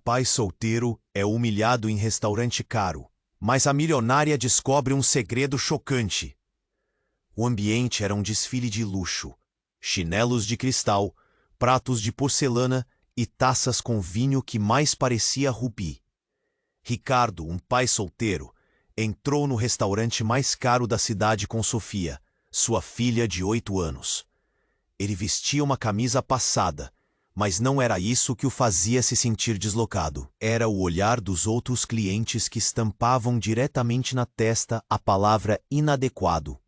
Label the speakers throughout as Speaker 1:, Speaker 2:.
Speaker 1: Pai solteiro é humilhado em restaurante caro, mas a milionária descobre um segredo chocante. O ambiente era um desfile de luxo. Chinelos de cristal, pratos de porcelana e taças com vinho que mais parecia rubi. Ricardo, um pai solteiro, entrou no restaurante mais caro da cidade com Sofia, sua filha de 8 anos. Ele vestia uma camisa passada, mas não era isso que o fazia se sentir deslocado. Era o olhar dos outros clientes que estampavam diretamente na testa a palavra inadequado.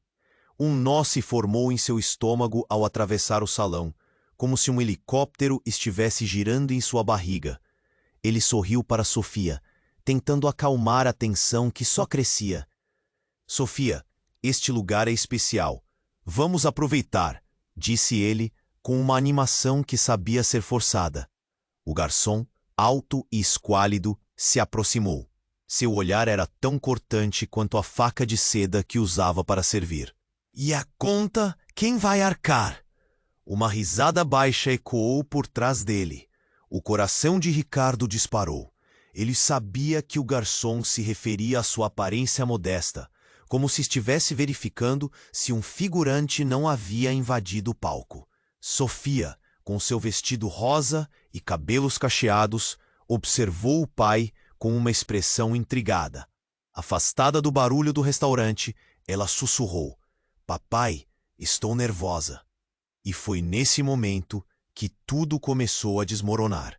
Speaker 1: Um nó se formou em seu estômago ao atravessar o salão, como se um helicóptero estivesse girando em sua barriga. Ele sorriu para Sofia, tentando acalmar a tensão que só crescia. Sofia, este lugar é especial. Vamos aproveitar, disse ele, com uma animação que sabia ser forçada. O garçom, alto e esquálido, se aproximou. Seu olhar era tão cortante quanto a faca de seda que usava para servir. E a conta, quem vai arcar? Uma risada baixa ecoou por trás dele. O coração de Ricardo disparou. Ele sabia que o garçom se referia à sua aparência modesta, como se estivesse verificando se um figurante não havia invadido o palco. Sofia, com seu vestido rosa e cabelos cacheados, observou o pai com uma expressão intrigada. Afastada do barulho do restaurante, ela sussurrou: "Papai, estou nervosa." E foi nesse momento que tudo começou a desmoronar.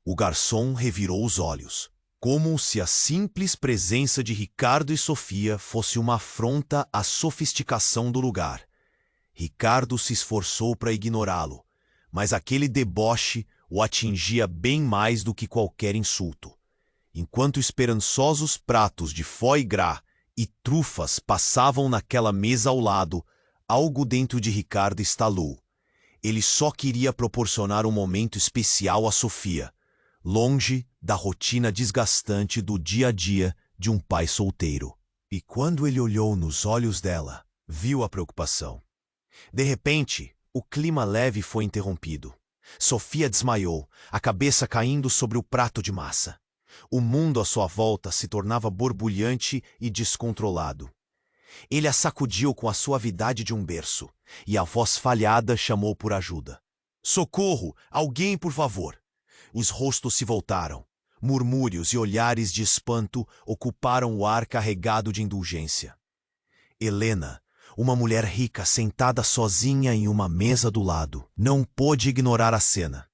Speaker 1: O garçom revirou os olhos, como se a simples presença de Ricardo e Sofia fosse uma afronta à sofisticação do lugar. Ricardo se esforçou para ignorá-lo, mas aquele deboche o atingia bem mais do que qualquer insulto. Enquanto esperançosos pratos de foie gras e trufas passavam naquela mesa ao lado, algo dentro de Ricardo estalou. Ele só queria proporcionar um momento especial a Sofia, longe da rotina desgastante do dia a dia de um pai solteiro. E quando ele olhou nos olhos dela, viu a preocupação. De repente, o clima leve foi interrompido. Sofia desmaiou, a cabeça caindo sobre o prato de massa. O mundo à sua volta se tornava borbulhante e descontrolado. Ele a sacudiu com a suavidade de um berço, e a voz falhada chamou por ajuda. "Socorro! Alguém, por favor!" Os rostos se voltaram. Murmúrios e olhares de espanto ocuparam o ar carregado de indulgência. Helena, uma mulher rica sentada sozinha em uma mesa do lado, não pôde ignorar a cena.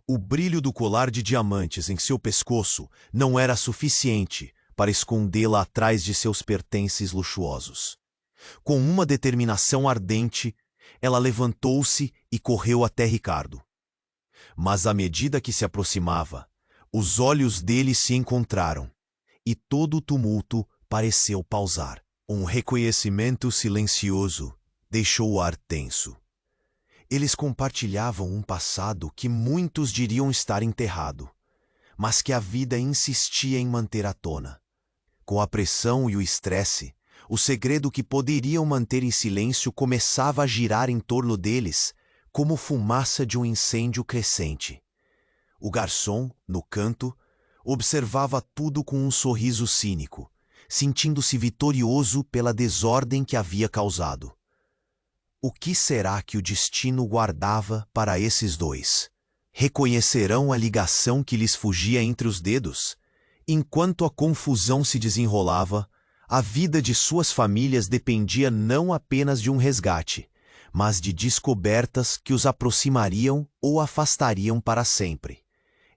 Speaker 1: O brilho do colar de diamantes em seu pescoço não era suficiente para escondê-la atrás de seus pertences luxuosos. Com uma determinação ardente, ela levantou-se e correu até Ricardo. Mas à medida que se aproximava, os olhos dele se encontraram, e todo o tumulto pareceu pausar. Um reconhecimento silencioso deixou o ar tenso. Eles compartilhavam um passado que muitos diriam estar enterrado, mas que a vida insistia em manter à tona. Com a pressão e o estresse, o segredo que poderiam manter em silêncio começava a girar em torno deles, como fumaça de um incêndio crescente. O garçom, no canto, observava tudo com um sorriso cínico, sentindo-se vitorioso pela desordem que havia causado. O que será que o destino guardava para esses dois? Reconhecerão a ligação que lhes fugia entre os dedos? Enquanto a confusão se desenrolava, a vida de suas famílias dependia não apenas de um resgate, mas de descobertas que os aproximariam ou afastariam para sempre.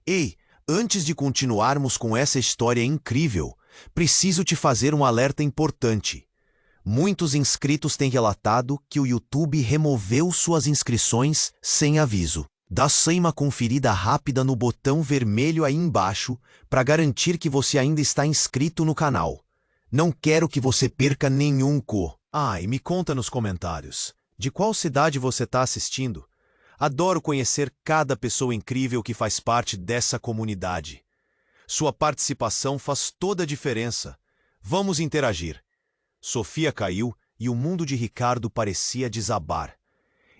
Speaker 1: Ei, antes de continuarmos com essa história incrível, preciso te fazer um alerta importante. Muitos inscritos têm relatado que o YouTube removeu suas inscrições sem aviso. Dá-se uma conferida rápida no botão vermelho aí embaixo para garantir que você ainda está inscrito no canal. Não quero que você perca nenhum co. E me conta nos comentários, de qual cidade você está assistindo? Adoro conhecer cada pessoa incrível que faz parte dessa comunidade. Sua participação faz toda a diferença. Vamos interagir. Sofia caiu e o mundo de Ricardo parecia desabar.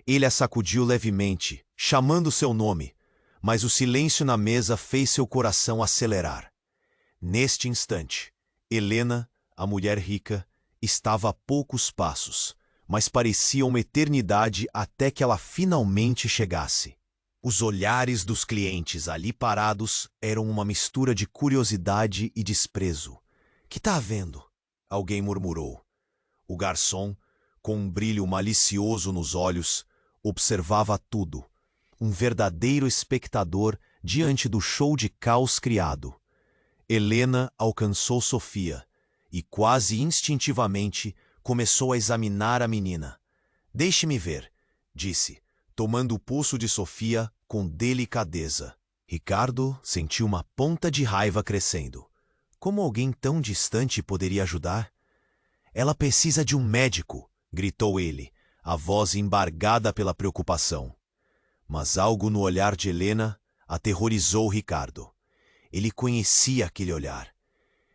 Speaker 1: Ele a sacudiu levemente, chamando seu nome, mas o silêncio na mesa fez seu coração acelerar. Neste instante, Helena, a mulher rica, estava a poucos passos, mas parecia uma eternidade até que ela finalmente chegasse. Os olhares dos clientes ali parados eram uma mistura de curiosidade e desprezo. "Que tá havendo?" alguém murmurou. O garçom, com um brilho malicioso nos olhos, observava tudo, um verdadeiro espectador diante do show de caos criado. Helena alcançou Sofia e, quase instintivamente, começou a examinar a menina. "Deixe-me ver", disse, tomando o pulso de Sofia com delicadeza. Ricardo sentiu uma ponta de raiva crescendo. Como alguém tão distante poderia ajudar? "Ela precisa de um médico", gritou ele, a voz embargada pela preocupação. Mas algo no olhar de Helena aterrorizou Ricardo. Ele conhecia aquele olhar.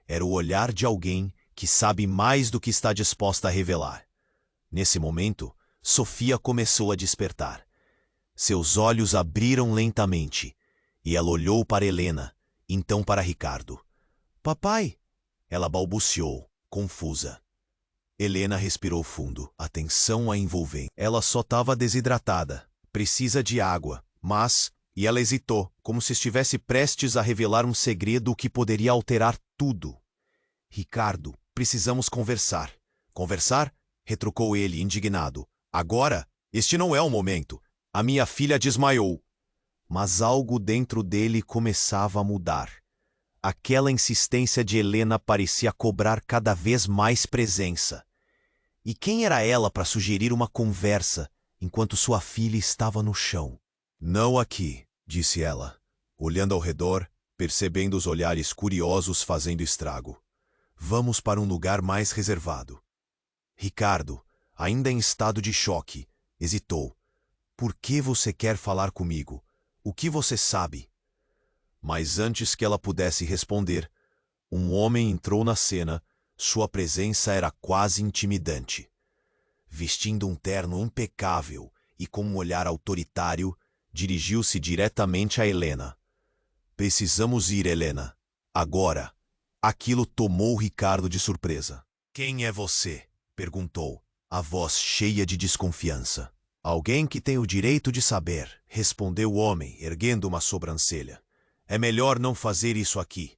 Speaker 1: Era o olhar de alguém que sabe mais do que está disposta a revelar. Nesse momento, Sofia começou a despertar. Seus olhos abriram lentamente, e ela olhou para Helena, então para Ricardo. "Papai!" ela balbuciou, confusa. Helena respirou fundo, a tensão a envolvendo. Ela só estava desidratada, precisa de água, mas... E ela hesitou, como se estivesse prestes a revelar um segredo que poderia alterar tudo. "Ricardo, precisamos conversar." "Conversar?" retrucou ele, indignado. "Agora? Este não é o momento. A minha filha desmaiou." Mas algo dentro dele começava a mudar. Aquela insistência de Helena parecia cobrar cada vez mais presença. E quem era ela para sugerir uma conversa enquanto sua filha estava no chão? "Não aqui", disse ela, olhando ao redor, percebendo os olhares curiosos fazendo estrago. "Vamos para um lugar mais reservado." Ricardo, ainda em estado de choque, hesitou. "Por que você quer falar comigo? O que você sabe?" Mas antes que ela pudesse responder, um homem entrou na cena. Sua presença era quase intimidante. Vestindo um terno impecável e com um olhar autoritário, dirigiu-se diretamente a Helena. "Precisamos ir, Helena. Agora." Aquilo tomou Ricardo de surpresa. "Quem é você?" perguntou, a voz cheia de desconfiança. "Alguém que tem o direito de saber", respondeu o homem, erguendo uma sobrancelha. "É melhor não fazer isso aqui."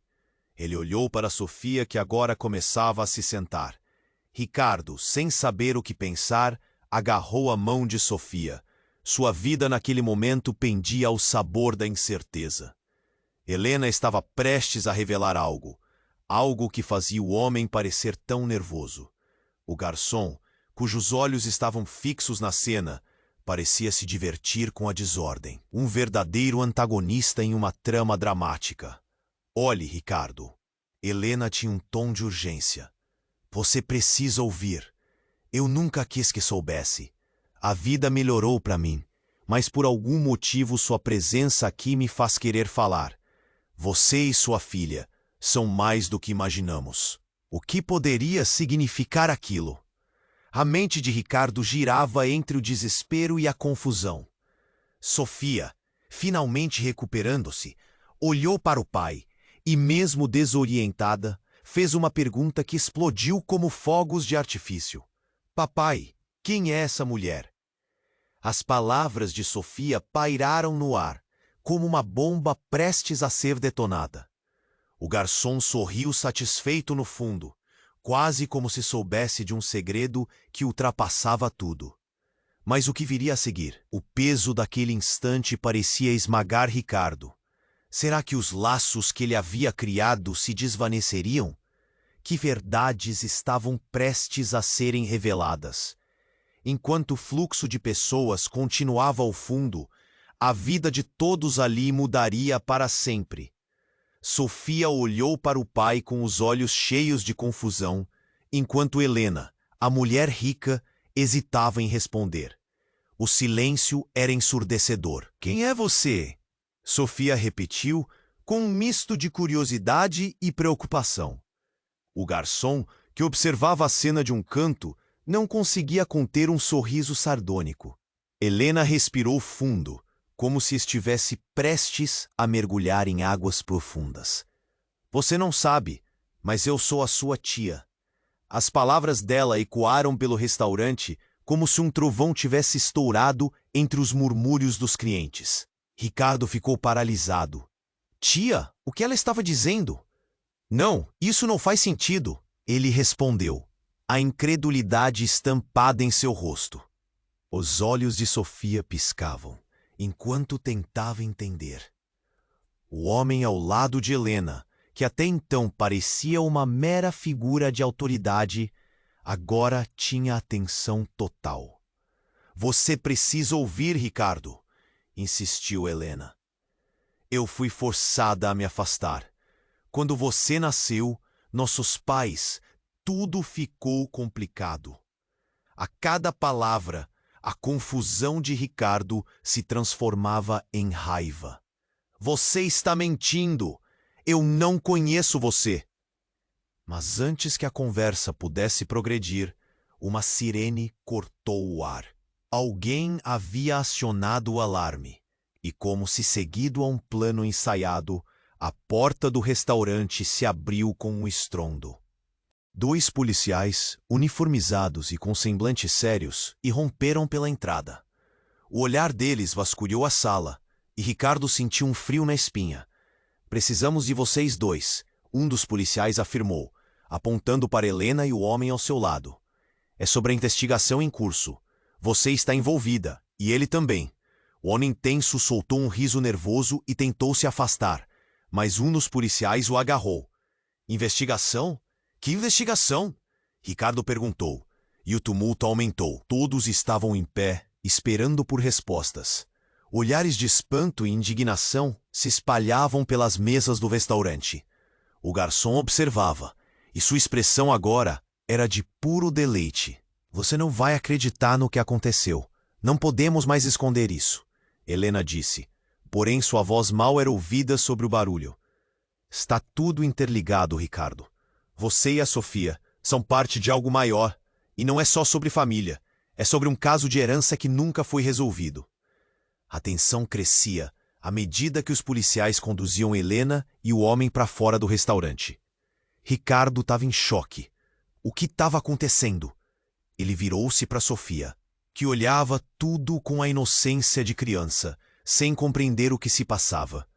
Speaker 1: Ele olhou para Sofia, que agora começava a se sentar. Ricardo, sem saber o que pensar, agarrou a mão de Sofia. Sua vida naquele momento pendia ao sabor da incerteza. Helena estava prestes a revelar algo, algo que fazia o homem parecer tão nervoso. O garçom, cujos olhos estavam fixos na cena, parecia se divertir com a desordem. Um verdadeiro antagonista em uma trama dramática. "Olhe, Ricardo." Helena tinha um tom de urgência. "Você precisa ouvir. Eu nunca quis que soubesse. A vida melhorou para mim, mas por algum motivo sua presença aqui me faz querer falar. Você e sua filha são mais do que imaginamos." O que poderia significar aquilo? A mente de Ricardo girava entre o desespero e a confusão. Sofia, finalmente recuperando-se, olhou para o pai e, mesmo desorientada, fez uma pergunta que explodiu como fogos de artifício. "Papai, quem é essa mulher?" As palavras de Sofia pairaram no ar, como uma bomba prestes a ser detonada. O garçom sorriu satisfeito no fundo, quase como se soubesse de um segredo que ultrapassava tudo. Mas o que viria a seguir? O peso daquele instante parecia esmagar Ricardo. Será que os laços que ele havia criado se desvaneceriam? Que verdades estavam prestes a serem reveladas? Enquanto o fluxo de pessoas continuava ao fundo, a vida de todos ali mudaria para sempre. Sofia olhou para o pai com os olhos cheios de confusão, enquanto Helena, a mulher rica, hesitava em responder. O silêncio era ensurdecedor. "Quem é você?" Sofia repetiu, com um misto de curiosidade e preocupação. O garçom, que observava a cena de um canto, não conseguia conter um sorriso sardônico. Helena respirou fundo, como se estivesse prestes a mergulhar em águas profundas. Você não sabe, mas eu sou a sua tia. As palavras dela ecoaram pelo restaurante como se um trovão tivesse estourado entre os murmúrios dos clientes. Ricardo ficou paralisado. Tia, o que ela estava dizendo? Não, isso não faz sentido, ele respondeu, a incredulidade estampada em seu rosto. Os olhos de Sofia piscavam, enquanto tentava entender. O homem ao lado de Helena, que até então parecia uma mera figura de autoridade, agora tinha atenção total. Você precisa ouvir, Ricardo, insistiu Helena. Eu fui forçada a me afastar. Quando você nasceu, nossos pais, tudo ficou complicado. A cada palavra, a confusão de Ricardo se transformava em raiva. Você está mentindo! Eu não conheço você! Mas antes que a conversa pudesse progredir, uma sirene cortou o ar. Alguém havia acionado o alarme, e como se seguido a um plano ensaiado, a porta do restaurante se abriu com um estrondo. 2 policiais, uniformizados e com semblantes sérios, irromperam pela entrada. O olhar deles vasculhou a sala, e Ricardo sentiu um frio na espinha. Precisamos de vocês 2, um dos policiais afirmou, apontando para Helena e o homem ao seu lado. É sobre a investigação em curso. Você está envolvida, e ele também. O homem tenso soltou um riso nervoso e tentou se afastar, mas um dos policiais o agarrou. Investigação? Que investigação? Ricardo perguntou, e o tumulto aumentou. Todos estavam em pé, esperando por respostas. Olhares de espanto e indignação se espalhavam pelas mesas do restaurante. O garçom observava, e sua expressão agora era de puro deleite. Você não vai acreditar no que aconteceu. Não podemos mais esconder isso, Helena disse, porém sua voz mal era ouvida sobre o barulho. Está tudo interligado, Ricardo. Você e a Sofia são parte de algo maior, e não é só sobre família, é sobre um caso de herança que nunca foi resolvido. A tensão crescia à medida que os policiais conduziam Helena e o homem para fora do restaurante. Ricardo estava em choque. O que estava acontecendo? Ele virou-se para Sofia, que olhava tudo com a inocência de criança, sem compreender o que se passava.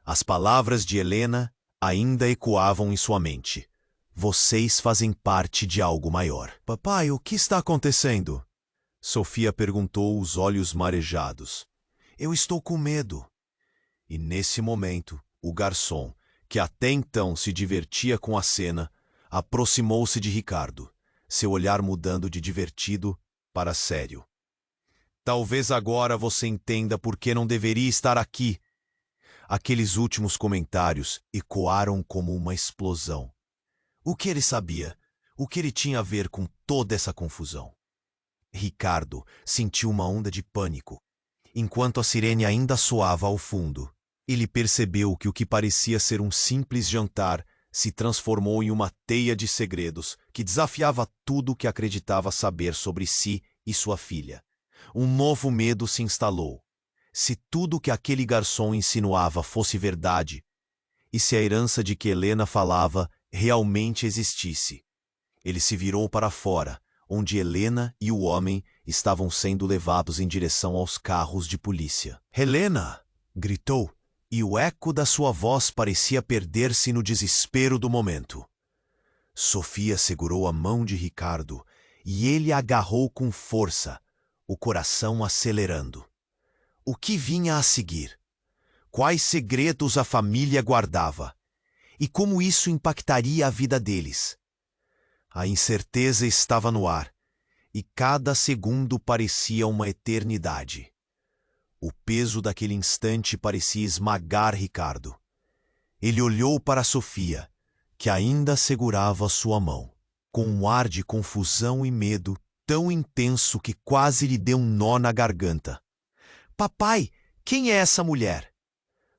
Speaker 1: As palavras de Helena ainda ecoavam em sua mente. Vocês fazem parte de algo maior. Papai, o que está acontecendo? Sofia perguntou, os olhos marejados. Eu estou com medo. E nesse momento, o garçom, que até então se divertia com a cena, aproximou-se de Ricardo, seu olhar mudando de divertido para sério. Talvez agora você entenda por que não deveria estar aqui. Aqueles últimos comentários ecoaram como uma explosão. O que ele sabia? O que ele tinha a ver com toda essa confusão? Ricardo sentiu uma onda de pânico. Enquanto a sirene ainda soava ao fundo, ele percebeu que o que parecia ser um simples jantar se transformou em uma teia de segredos que desafiava tudo o que acreditava saber sobre si e sua filha. Um novo medo se instalou. Se tudo o que aquele garçom insinuava fosse verdade, e se a herança de que Helena falava realmente existisse. Ele se virou para fora, onde Helena e o homem estavam sendo levados em direção aos carros de polícia. Helena! Gritou, e o eco da sua voz parecia perder-se no desespero do momento. Sofia segurou a mão de Ricardo e ele a agarrou com força, o coração acelerando. O que vinha a seguir? Quais segredos a família guardava? E como isso impactaria a vida deles? A incerteza estava no ar, e cada segundo parecia uma eternidade. O peso daquele instante parecia esmagar Ricardo. Ele olhou para Sofia, que ainda segurava sua mão, com um ar de confusão e medo tão intenso que quase lhe deu um nó na garganta. Papai, quem é essa mulher?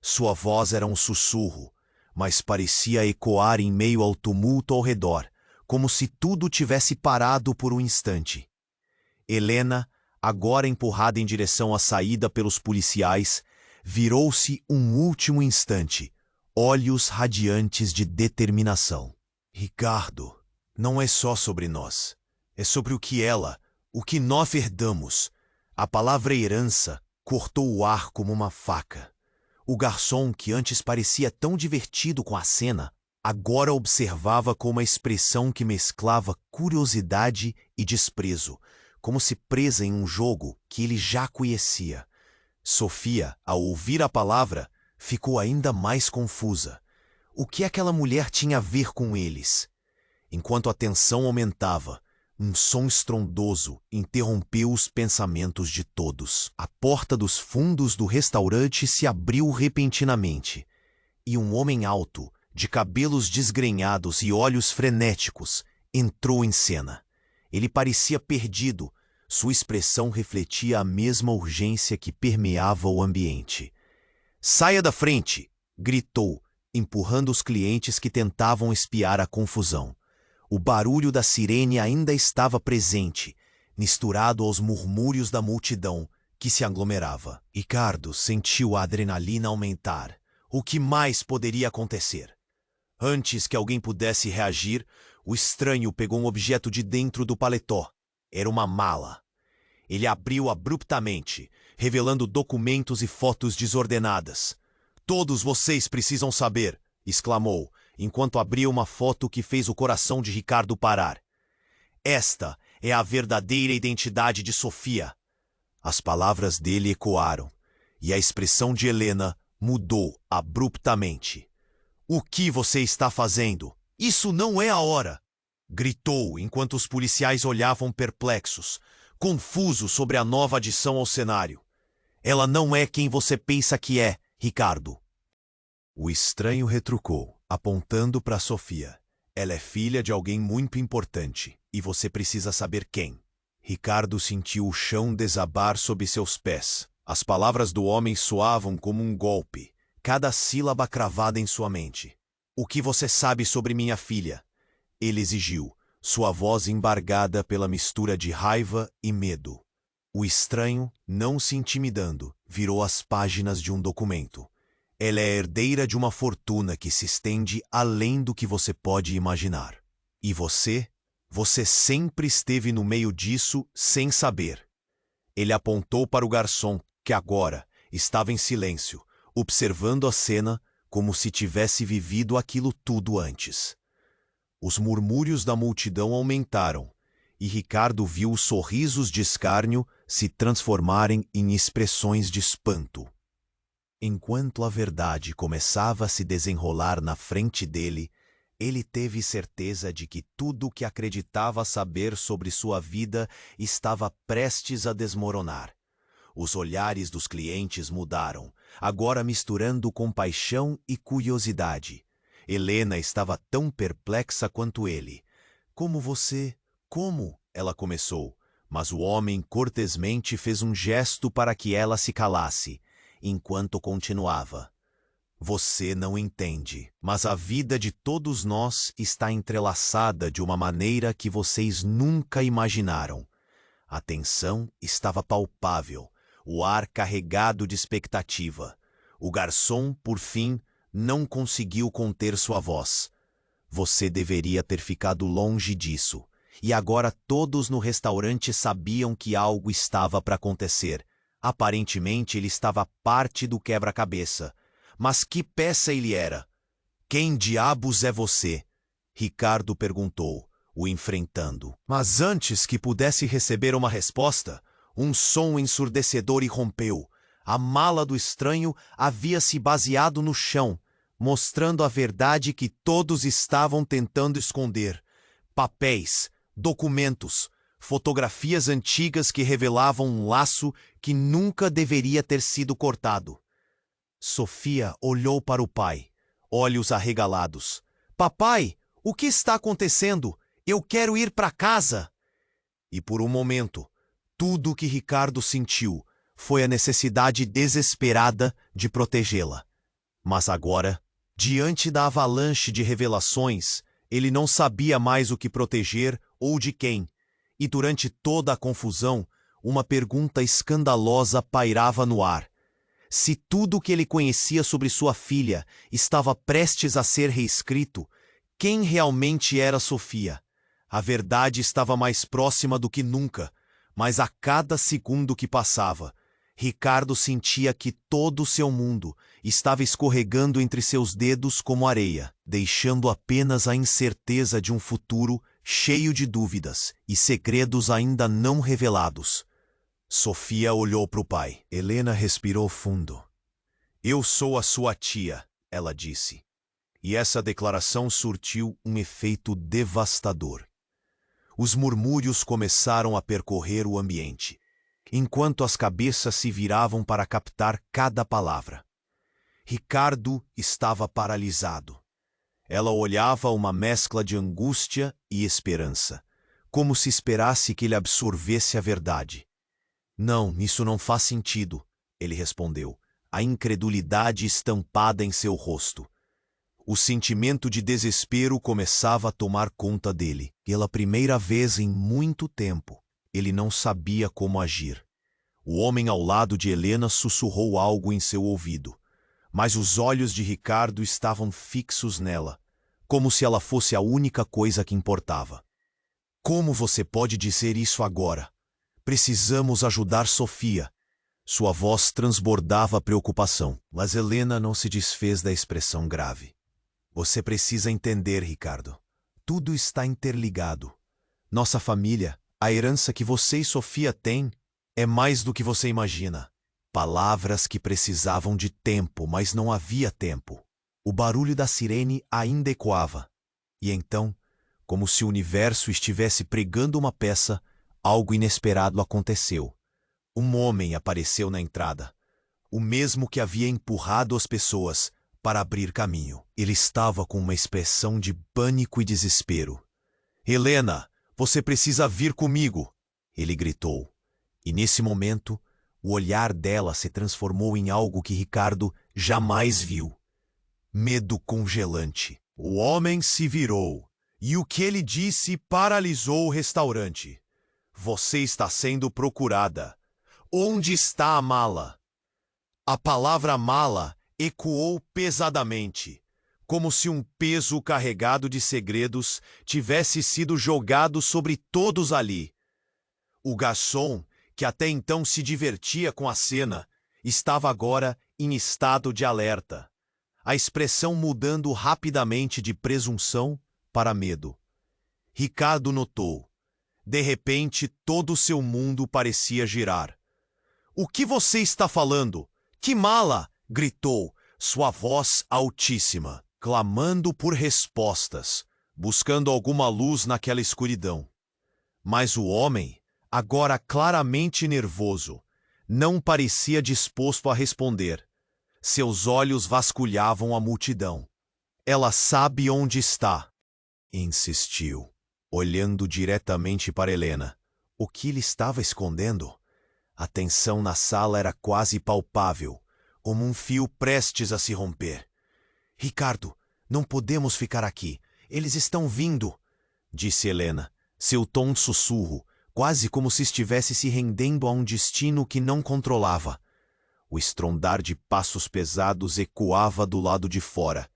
Speaker 1: Sua voz era um sussurro, mas parecia ecoar em meio ao tumulto ao redor, como se tudo tivesse parado por um instante. Helena agora empurrada em direção à saída pelos policiais, virou-se um último instante, olhos radiantes de determinação. Ricardo, não é só sobre nós. É sobre o que nós herdamos. A palavra herança cortou o ar como uma faca. O garçom, que antes parecia tão divertido com a cena, agora observava com uma expressão que mesclava curiosidade e desprezo, como se presa em um jogo que ele já conhecia. Sofia, ao ouvir a palavra, ficou ainda mais confusa. O que aquela mulher tinha a ver com eles? Enquanto a tensão aumentava, um som estrondoso interrompeu os pensamentos de todos. A porta dos fundos do restaurante se abriu repentinamente, e um homem alto, de cabelos desgrenhados e olhos frenéticos, entrou em cena. Ele parecia perdido. Sua expressão refletia a mesma urgência que permeava o ambiente. "Saia da frente!" gritou, empurrando os clientes que tentavam espiar a confusão. O barulho da sirene ainda estava presente, misturado aos murmúrios da multidão que se aglomerava. Ricardo sentiu a adrenalina aumentar. O que mais poderia acontecer? Antes que alguém pudesse reagir, o estranho pegou um objeto de dentro do paletó. Era uma mala. Ele abriu abruptamente, revelando documentos e fotos desordenadas. "Todos vocês precisam saber", exclamou, enquanto abria uma foto que fez o coração de Ricardo parar. "Esta é a verdadeira identidade de Sofia." As palavras dele ecoaram, e a expressão de Helena mudou abruptamente. "O que você está fazendo? Isso não é a hora!" gritou enquanto os policiais olhavam perplexos, confusos sobre a nova adição ao cenário. "Ela não é quem você pensa que é, Ricardo." O estranho retrucou, apontando para Sofia. "Ela é filha de alguém muito importante, e você precisa saber quem." Ricardo sentiu o chão desabar sob seus pés. As palavras do homem soavam como um golpe, cada sílaba cravada em sua mente. "O que você sabe sobre minha filha?" ele exigiu, sua voz embargada pela mistura de raiva e medo. O estranho, não se intimidando, virou as páginas de um documento. "Ela é herdeira de uma fortuna que se estende além do que você pode imaginar. E você? Você sempre esteve no meio disso sem saber." Ele apontou para o garçom, que agora estava em silêncio, observando a cena como se tivesse vivido aquilo tudo antes. Os murmúrios da multidão aumentaram, e Ricardo viu os sorrisos de escárnio se transformarem em expressões de espanto. Enquanto a verdade começava a se desenrolar na frente dele, ele teve certeza de que tudo o que acreditava saber sobre sua vida estava prestes a desmoronar. Os olhares dos clientes mudaram, agora misturando compaixão e curiosidade. Helena estava tão perplexa quanto ele. Como?" ela começou, mas o homem cortesmente fez um gesto para que ela se calasse, enquanto continuava. "Você não entende, mas a vida de todos nós está entrelaçada de uma maneira que vocês nunca imaginaram." A tensão estava palpável, o ar carregado de expectativa. O garçom, por fim, não conseguiu conter sua voz. "Você deveria ter ficado longe disso." E agora todos no restaurante sabiam que algo estava para acontecer. Aparentemente ele estava parte do quebra-cabeça. Mas que peça ele era? "Quem diabos é você?" Ricardo perguntou, o enfrentando. Mas antes que pudesse receber uma resposta, um som ensurdecedor irrompeu. A mala do estranho havia se baseado no chão, mostrando a verdade que todos estavam tentando esconder. Papéis, documentos, fotografias antigas que revelavam um laço que nunca deveria ter sido cortado. Sofia olhou para o pai, olhos arregalados. "Papai, o que está acontecendo? Eu quero ir para casa!" E por um momento, tudo o que Ricardo sentiu foi a necessidade desesperada de protegê-la. Mas agora, diante da avalanche de revelações, ele não sabia mais o que proteger ou de quem, e durante toda a confusão, uma pergunta escandalosa pairava no ar. Se tudo o que ele conhecia sobre sua filha estava prestes a ser reescrito, quem realmente era Sofia? A verdade estava mais próxima do que nunca, mas a cada segundo que passava, Ricardo sentia que todo o seu mundo estava escorregando entre seus dedos como areia, deixando apenas a incerteza de um futuro cheio de dúvidas e segredos ainda não revelados. Sofia olhou para o pai. Helena respirou fundo. Eu sou a sua tia, ela disse. E essa declaração surtiu um efeito devastador. Os murmúrios começaram a percorrer o ambiente, enquanto as cabeças se viravam para captar cada palavra. Ricardo estava paralisado. Ela olhava uma mescla de angústia e esperança, como se esperasse que ele absorvesse a verdade. Não, isso não faz sentido, ele respondeu, a incredulidade estampada em seu rosto. O sentimento de desespero começava a tomar conta dele. Pela primeira vez em muito tempo, ele não sabia como agir. O homem ao lado de Helena sussurrou algo em seu ouvido, mas os olhos de Ricardo estavam fixos nela, como se ela fosse a única coisa que importava. Como você pode dizer isso agora? Precisamos ajudar Sofia. Sua voz transbordava preocupação, mas Helena não se desfez da expressão grave. Você precisa entender, Ricardo. Tudo está interligado. Nossa família, a herança que você e Sofia têm, é mais do que você imagina. Palavras que precisavam de tempo, mas não havia tempo. O barulho da sirene ainda ecoava. E então, como se o universo estivesse pregando uma peça, algo inesperado aconteceu. Um homem apareceu na entrada, o mesmo que havia empurrado as pessoas para abrir caminho. Ele estava com uma expressão de pânico e desespero. Helena, você precisa vir comigo, ele gritou. E nesse momento, o olhar dela se transformou em algo que Ricardo jamais viu. Medo congelante. O homem se virou, e o que ele disse paralisou o restaurante. Você está sendo procurada. Onde está a mala? A palavra mala ecoou pesadamente, como se um peso carregado de segredos tivesse sido jogado sobre todos ali. O garçom, que até então se divertia com a cena, estava agora em estado de alerta, a expressão mudando rapidamente de presunção para medo. Ricardo notou. De repente, todo o seu mundo parecia girar. O que você está falando? Que mala! Gritou, sua voz altíssima, clamando por respostas, buscando alguma luz naquela escuridão. Mas o homem, agora claramente nervoso, não parecia disposto a responder. Seus olhos vasculhavam a multidão. Ela sabe onde está, insistiu, olhando diretamente para Helena. O que ele estava escondendo? A tensão na sala era quase palpável, como um fio prestes a se romper. Ricardo, não podemos ficar aqui. Eles estão vindo, disse Helena, seu tom sussurro, quase como se estivesse se rendendo a um destino que não controlava. O estrondar de passos pesados ecoava do lado de fora.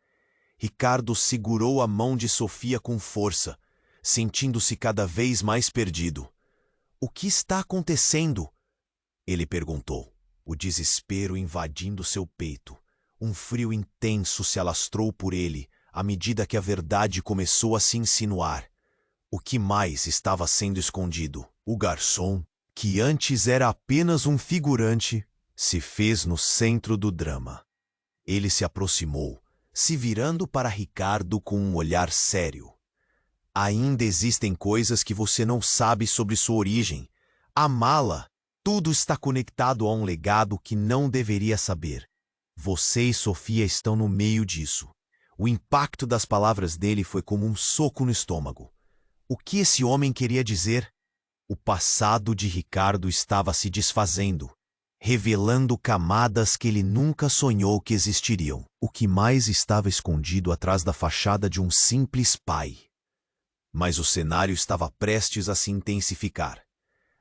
Speaker 1: Ricardo segurou a mão de Sofia com força, sentindo-se cada vez mais perdido. O que está acontecendo? Ele perguntou, o desespero invadindo seu peito. Um frio intenso se alastrou por ele à medida que a verdade começou a se insinuar. O que mais estava sendo escondido? O garçom, que antes era apenas um figurante, se fez no centro do drama. Ele se aproximou, se virando para Ricardo com um olhar sério. Ainda existem coisas que você não sabe sobre sua origem. A mala, tudo está conectado a um legado que não deveria saber. Você e Sofia estão no meio disso. O impacto das palavras dele foi como um soco no estômago. O que esse homem queria dizer? O passado de Ricardo estava se desfazendo, revelando camadas que ele nunca sonhou que existiriam. O que mais estava escondido atrás da fachada de um simples pai. Mas o cenário estava prestes a se intensificar.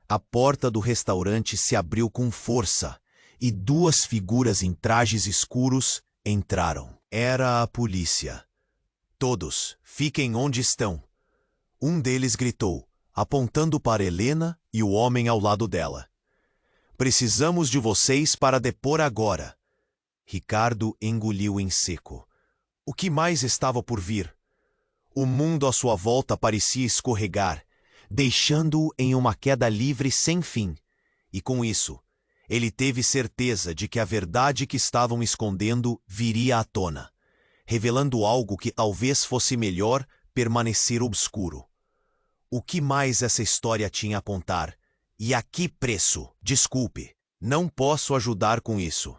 Speaker 1: a porta do restaurante se abriu com força e duas figuras em trajes escuros entraram. Era a polícia. Todos, fiquem onde estão. Um deles gritou, apontando para Helena e o homem ao lado dela. Precisamos de vocês para depor agora. Ricardo engoliu em seco. O que mais estava por vir? O mundo à sua volta parecia escorregar, deixando-o em uma queda livre sem fim. E com isso, ele teve certeza de que a verdade que estavam escondendo viria à tona, revelando algo que talvez fosse melhor permanecer obscuro. O que mais essa história tinha a contar? E a que preço? Desculpe, não posso ajudar com isso.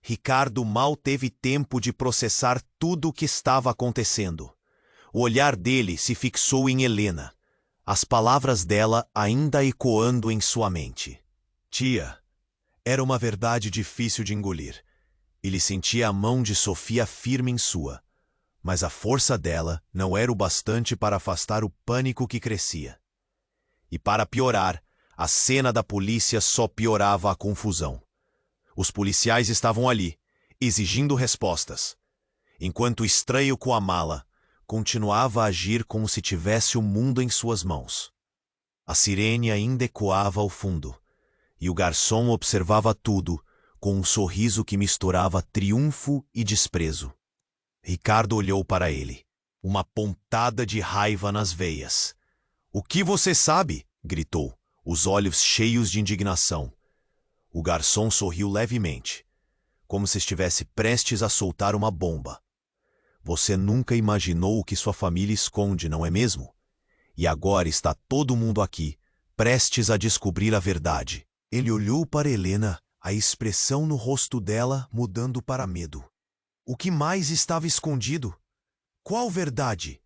Speaker 1: Ricardo mal teve tempo de processar tudo o que estava acontecendo. O olhar dele se fixou em Helena, as palavras dela ainda ecoando em sua mente. Tia, era uma verdade difícil de engolir. Ele sentia a mão de Sofia firme em sua, mas a força dela não era o bastante para afastar o pânico que crescia. E para piorar, a cena da polícia só piorava a confusão. Os policiais estavam ali, exigindo respostas, enquanto o estranho com a mala continuava a agir como se tivesse o mundo em suas mãos. A sirene ainda ecoava ao fundo, e o garçom observava tudo com um sorriso que misturava triunfo e desprezo. Ricardo olhou para ele, uma pontada de raiva nas veias. "O que você sabe?" gritou, os olhos cheios de indignação. O garçom sorriu levemente, como se estivesse prestes a soltar uma bomba. "Você nunca imaginou o que sua família esconde, não é mesmo? E agora está todo mundo aqui, prestes a descobrir a verdade." Ele olhou para Helena, a expressão no rosto dela mudando para medo. O que mais estava escondido? Qual verdade?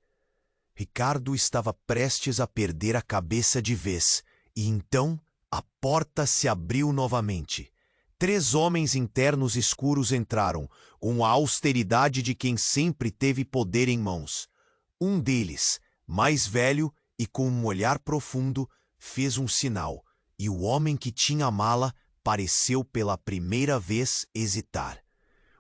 Speaker 1: Ricardo estava prestes a perder a cabeça de vez, e então a porta se abriu novamente. 3 homens internos escuros entraram, com a austeridade de quem sempre teve poder em mãos. Um deles, mais velho e com um olhar profundo, fez um sinal, e o homem que tinha a mala pareceu pela primeira vez hesitar.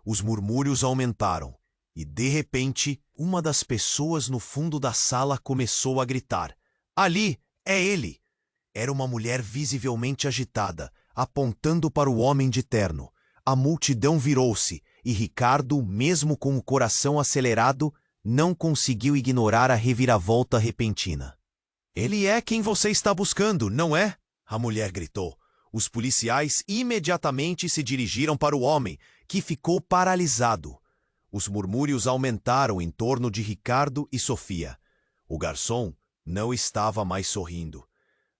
Speaker 1: Os murmúrios aumentaram, e de repente, uma das pessoas no fundo da sala começou a gritar. "Ali! É ele!" Era uma mulher visivelmente agitada, apontando para o homem de terno. A multidão virou-se, e Ricardo, mesmo com o coração acelerado, não conseguiu ignorar a reviravolta repentina. "Ele é quem você está buscando, não é?" a mulher gritou. Os policiais imediatamente se dirigiram para o homem, que ficou paralisado. Os murmúrios aumentaram em torno de Ricardo e Sofia. O garçom não estava mais sorrindo.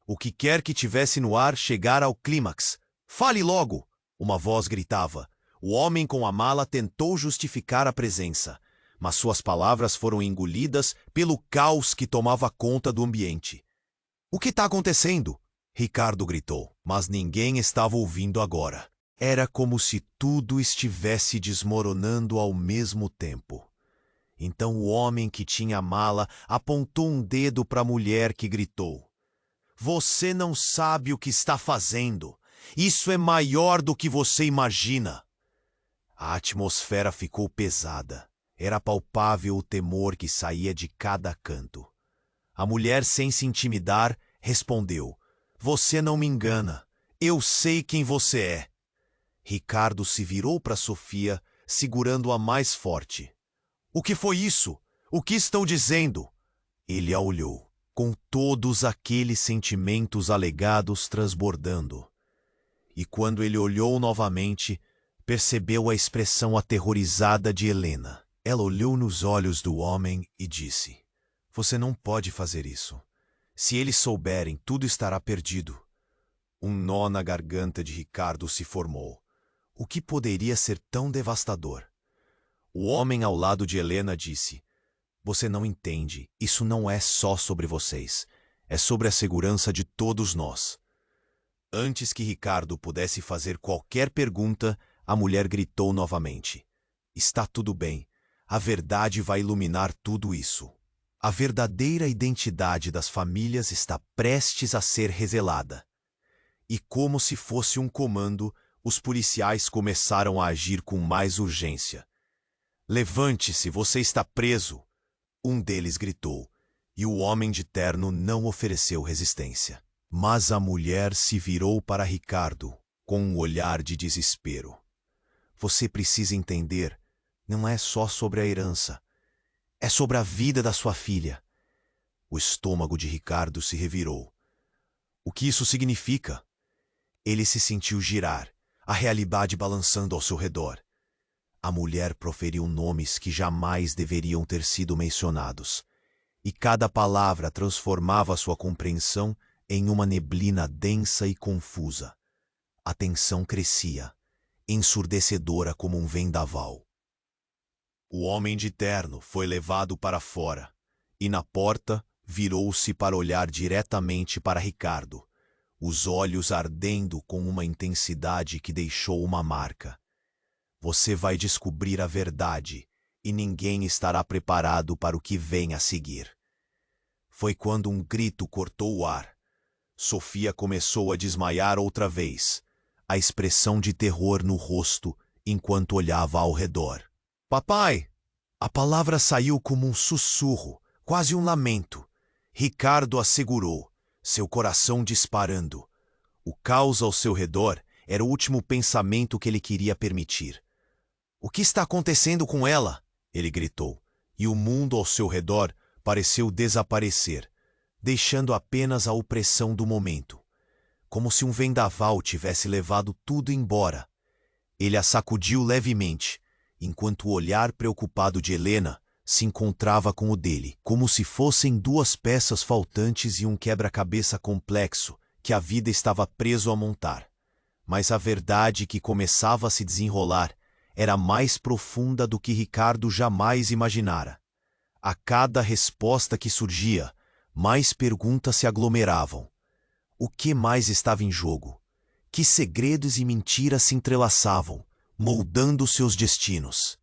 Speaker 1: O que quer que tivesse no ar chegara ao clímax. "Fale logo!" uma voz gritava. O homem com a mala tentou justificar a presença, mas suas palavras foram engolidas pelo caos que tomava conta do ambiente. "O que está acontecendo?" Ricardo gritou, mas ninguém estava ouvindo agora. Era como se tudo estivesse desmoronando ao mesmo tempo. Então o homem que tinha a mala apontou um dedo para a mulher que gritou. "Você não sabe o que está fazendo. Isso é maior do que você imagina." A atmosfera ficou pesada. Era palpável o temor que saía de cada canto. A mulher, sem se intimidar, respondeu. "Você não me engana. Eu sei quem você é." Ricardo se virou para Sofia, segurando-a mais forte. "O que foi isso? O que estão dizendo?" Ele a olhou, com todos aqueles sentimentos alegados transbordando. E quando ele olhou novamente, percebeu a expressão aterrorizada de Helena. Ela olhou nos olhos do homem e disse, "Você não pode fazer isso. Se eles souberem, tudo estará perdido." Um nó na garganta de Ricardo se formou. O que poderia ser tão devastador? O homem ao lado de Helena disse, "Você não entende. Isso não é só sobre vocês. É sobre a segurança de todos nós." Antes que Ricardo pudesse fazer qualquer pergunta, a mulher gritou novamente, "Está tudo bem. A verdade vai iluminar tudo isso. A verdadeira identidade das famílias está prestes a ser revelada." e, como se fosse um comando, os policiais começaram a agir com mais urgência. "Levante-se, você está preso!" um deles gritou, e o homem de terno não ofereceu resistência. Mas a mulher se virou para Ricardo com um olhar de desespero. "Você precisa entender, não é só sobre a herança. É sobre a vida da sua filha." O estômago de Ricardo se revirou. O que isso significa? Ele se sentiu girar, a realidade balançando ao seu redor. A mulher proferiu nomes que jamais deveriam ter sido mencionados, e cada palavra transformava sua compreensão em uma neblina densa e confusa. A tensão crescia, ensurdecedora como um vendaval. O homem de terno foi levado para fora, e na porta virou-se para olhar diretamente para Ricardo, os olhos ardendo com uma intensidade que deixou uma marca. "Você vai descobrir a verdade, e ninguém estará preparado para o que vem a seguir." Foi quando um grito cortou o ar. Sofia começou a desmaiar outra vez, a expressão de terror no rosto enquanto olhava ao redor. "Papai!" A palavra saiu como um sussurro, quase um lamento. Ricardo a segurou, seu coração disparando. O caos ao seu redor era o último pensamento que ele queria permitir. "O que está acontecendo com ela?" ele gritou, e o mundo ao seu redor pareceu desaparecer, deixando apenas a opressão do momento, como se um vendaval tivesse levado tudo embora. Ele a sacudiu levemente, enquanto o olhar preocupado de Helena se encontrava com o dele, como se fossem duas peças faltantes e um quebra-cabeça complexo que a vida estava preso a montar. Mas a verdade que começava a se desenrolar era mais profunda do que Ricardo jamais imaginara. A cada resposta que surgia, mais perguntas se aglomeravam. O que mais estava em jogo? Que segredos e mentiras se entrelaçavam, moldando seus destinos?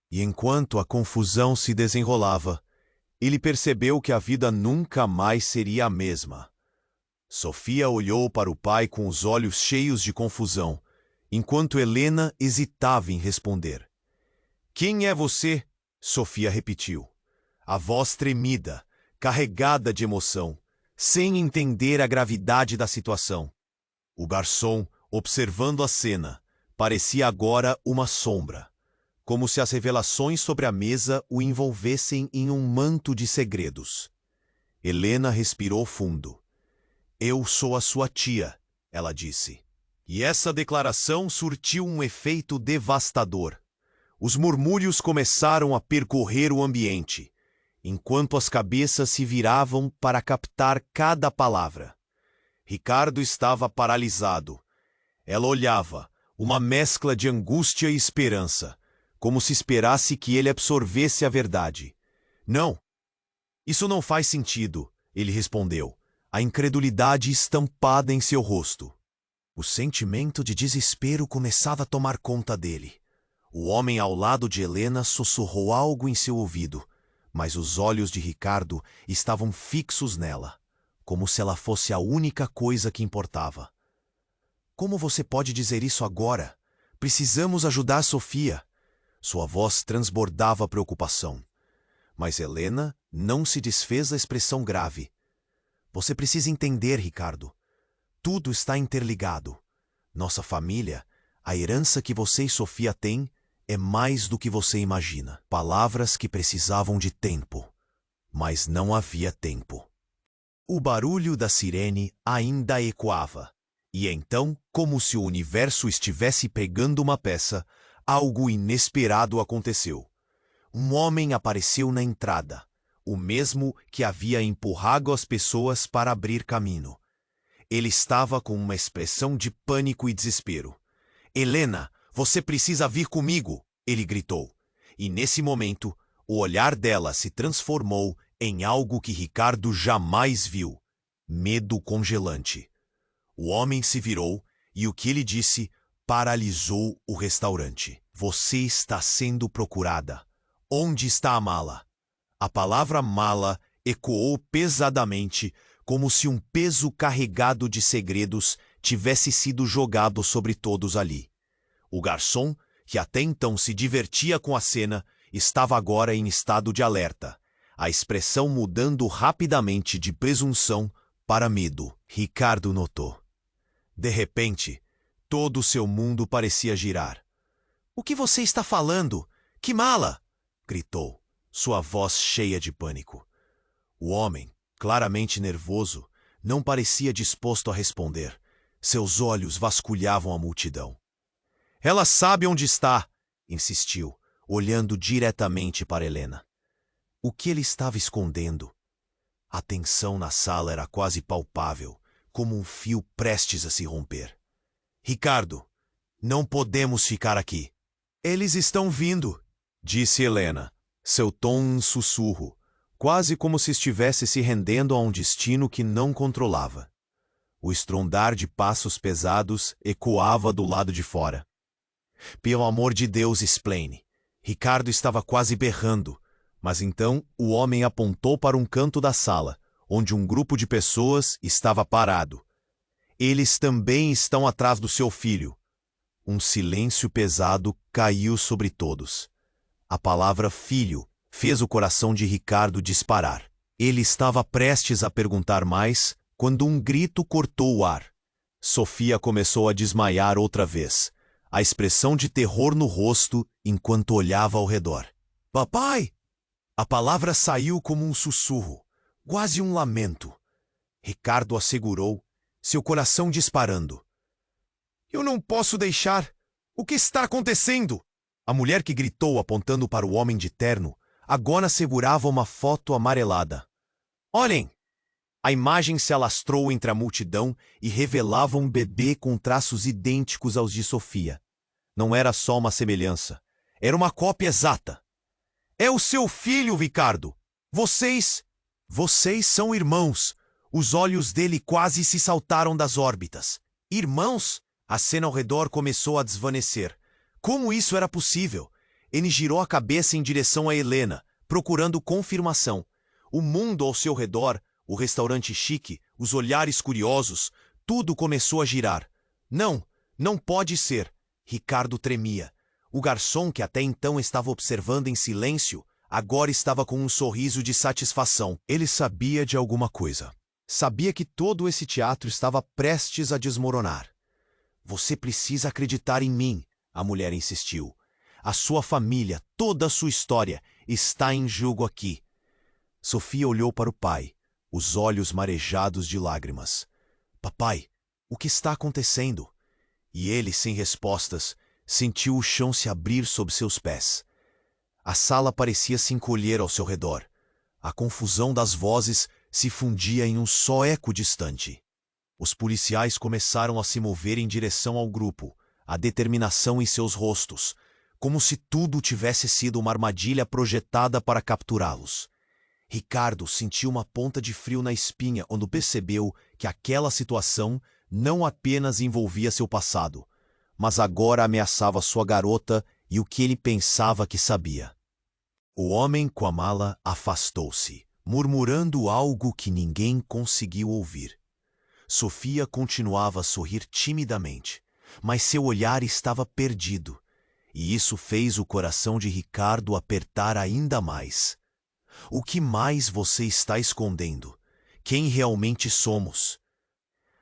Speaker 1: E enquanto a confusão se desenrolava, ele percebeu que a vida nunca mais seria a mesma. Sofia olhou para o pai com os olhos cheios de confusão, enquanto Helena hesitava em responder. "Quem é você?" Sofia repetiu, a voz tremida, carregada de emoção, sem entender a gravidade da situação. O garçom, observando a cena, parecia agora uma sombra, como se as revelações sobre a mesa o envolvessem em um manto de segredos. Helena respirou fundo. "Eu sou a sua tia", ela disse. E essa declaração surtiu um efeito devastador. Os murmúrios começaram a percorrer o ambiente, enquanto as cabeças se viravam para captar cada palavra. Ricardo estava paralisado. Ela olhava, uma mescla de angústia e esperança, como se esperasse que ele absorvesse a verdade. "Não, isso não faz sentido", ele respondeu, a incredulidade estampada em seu rosto. O sentimento de desespero começava a tomar conta dele. O homem ao lado de Helena sussurrou algo em seu ouvido, mas os olhos de Ricardo estavam fixos nela, como se ela fosse a única coisa que importava. "Como você pode dizer isso agora? Precisamos ajudar Sofia." Sua voz transbordava preocupação. Mas Helena não se desfez da expressão grave. "Você precisa entender, Ricardo. Tudo está interligado. Nossa família, a herança que você e Sofia têm, é mais do que você imagina." Palavras que precisavam de tempo, mas não havia tempo. O barulho da sirene ainda ecoava, e então, como se o universo estivesse pregando uma peça, algo inesperado aconteceu. Um homem apareceu na entrada, o mesmo que havia empurrado as pessoas para abrir caminho. Ele estava com uma expressão de pânico e desespero. "Helena, você precisa vir comigo!" ele gritou. E nesse momento, o olhar dela se transformou em algo que Ricardo jamais viu: medo congelante. O homem se virou e o que ele disse paralisou o restaurante. "Você está sendo procurada. Onde está a mala?" A palavra mala ecoou pesadamente, como se um peso carregado de segredos tivesse sido jogado sobre todos ali. O garçom, que até então se divertia com a cena, estava agora em estado de alerta, a expressão mudando rapidamente de presunção para medo. Ricardo notou. De repente, todo o seu mundo parecia girar. "O que você está falando? Que mala?" gritou, sua voz cheia de pânico. O homem, claramente nervoso, não parecia disposto a responder. Seus olhos vasculhavam a multidão. "Ela sabe onde está", insistiu, olhando diretamente para Helena. O que ele estava escondendo? A tensão na sala era quase palpável, como um fio prestes a se romper. "Ricardo, não podemos ficar aqui." "Eles estão vindo", disse Helena, seu tom um sussurro, quase como se estivesse se rendendo a um destino que não controlava. O estrondar de passos pesados ecoava do lado de fora. "Pelo amor de Deus, explaine." Ricardo estava quase berrando, mas então o homem apontou para um canto da sala, onde um grupo de pessoas estava parado. "Eles também estão atrás do seu filho." Um silêncio pesado caiu sobre todos. A palavra filho fez o coração de Ricardo disparar. Ele estava prestes a perguntar mais, quando um grito cortou o ar. Sofia começou a desmaiar outra vez, a expressão de terror no rosto enquanto olhava ao redor. "Papai!" A palavra saiu como um sussurro, quase um lamento. Ricardo assegurou, seu coração disparando. "Eu não posso deixar! O que está acontecendo?" A mulher que gritou apontando para o homem de terno agora segurava uma foto amarelada. "Olhem!" A imagem se alastrou entre a multidão e revelava um bebê com traços idênticos aos de Sofia. Não era só uma semelhança, era uma cópia exata. "É o seu filho, Ricardo! Vocês são irmãos!" Os olhos dele quase se saltaram das órbitas. "Irmãos?" A cena ao redor começou a desvanecer. Como isso era possível? Ele girou a cabeça em direção a Helena, procurando confirmação. O mundo ao seu redor, o restaurante chique, os olhares curiosos, tudo começou a girar. Não, não pode ser. Ricardo tremia. O garçom, que até então estava observando em silêncio, agora estava com um sorriso de satisfação. Ele sabia de alguma coisa. Sabia que todo esse teatro estava prestes a desmoronar. "Você precisa acreditar em mim", a mulher insistiu. "A sua família, toda a sua história, está em jogo aqui." Sofia olhou para o pai, os olhos marejados de lágrimas. "Papai, o que está acontecendo?" E ele, sem respostas, sentiu o chão se abrir sob seus pés. A sala parecia se encolher ao seu redor. A confusão das vozes se fundia em um só eco distante. Os policiais começaram a se mover em direção ao grupo, a determinação em seus rostos, como se tudo tivesse sido uma armadilha projetada para capturá-los. Ricardo sentiu uma ponta de frio na espinha quando percebeu que aquela situação não apenas envolvia seu passado, mas agora ameaçava sua garota e o que ele pensava que sabia. O homem com a mala afastou-se, murmurando algo que ninguém conseguiu ouvir. Sofia continuava a sorrir timidamente, mas seu olhar estava perdido, e isso fez o coração de Ricardo apertar ainda mais. "O que mais você está escondendo? Quem realmente somos?"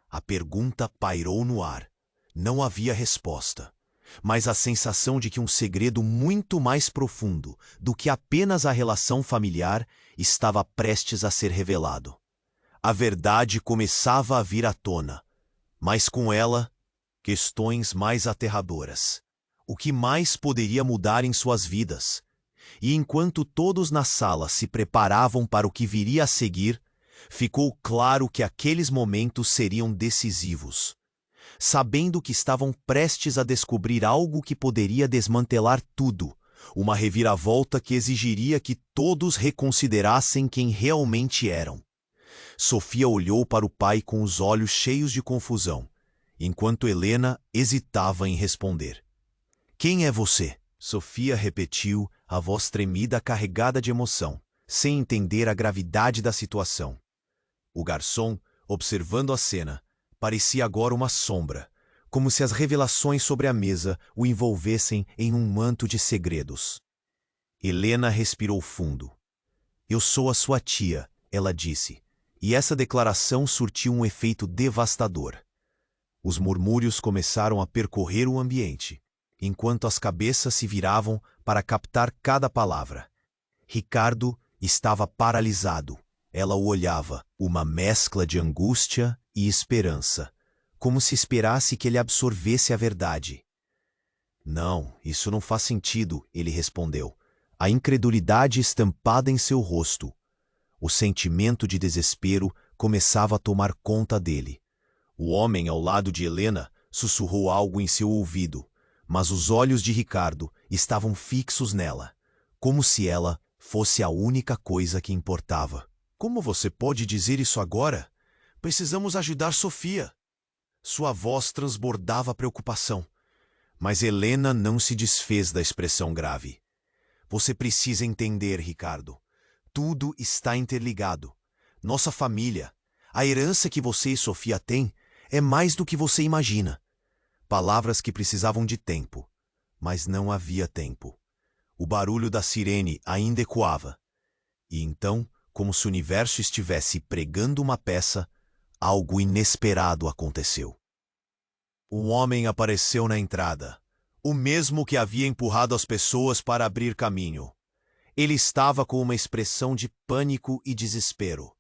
Speaker 1: A pergunta pairou no ar. Não havia resposta, mas a sensação de que um segredo muito mais profundo do que apenas a relação familiar estava prestes a ser revelado. A verdade começava a vir à tona, mas com ela, questões mais aterradoras. O que mais poderia mudar em suas vidas? E enquanto todos na sala se preparavam para o que viria a seguir, ficou claro que aqueles momentos seriam decisivos. Sabendo que estavam prestes a descobrir algo que poderia desmantelar tudo, uma reviravolta que exigiria que todos reconsiderassem quem realmente eram. Sofia olhou para o pai com os olhos cheios de confusão, enquanto Helena hesitava em responder. "Quem é você?" Sofia repetiu, a voz tremida carregada de emoção, sem entender a gravidade da situação. O garçom, observando a cena, parecia agora uma sombra, como se as revelações sobre a mesa o envolvessem em um manto de segredos. Helena respirou fundo. Eu sou a sua tia, ela disse, e essa declaração surtiu um efeito devastador. Os murmúrios começaram a percorrer o ambiente, enquanto as cabeças se viravam para captar cada palavra. Ricardo estava paralisado. Ela o olhava, uma mescla de angústia e esperança, como se esperasse que ele absorvesse a verdade. Não, isso não faz sentido, ele respondeu, a incredulidade estampada em seu rosto. O sentimento de desespero começava a tomar conta dele. O homem ao lado de Helena sussurrou algo em seu ouvido, mas os olhos de Ricardo estavam fixos nela, como se ela fosse a única coisa que importava. Como você pode dizer isso agora? Precisamos ajudar Sofia. Sua voz transbordava preocupação, mas Helena não se desfez da expressão grave. Você precisa entender, Ricardo. Tudo está interligado. Nossa família, a herança que você e Sofia têm, é mais do que você imagina. Palavras que precisavam de tempo, mas não havia tempo. O barulho da sirene ainda ecoava. E então, como se o universo estivesse pregando uma peça, algo inesperado aconteceu. Um homem apareceu na entrada, o mesmo que havia empurrado as pessoas para abrir caminho. Ele estava com uma expressão de pânico e desespero.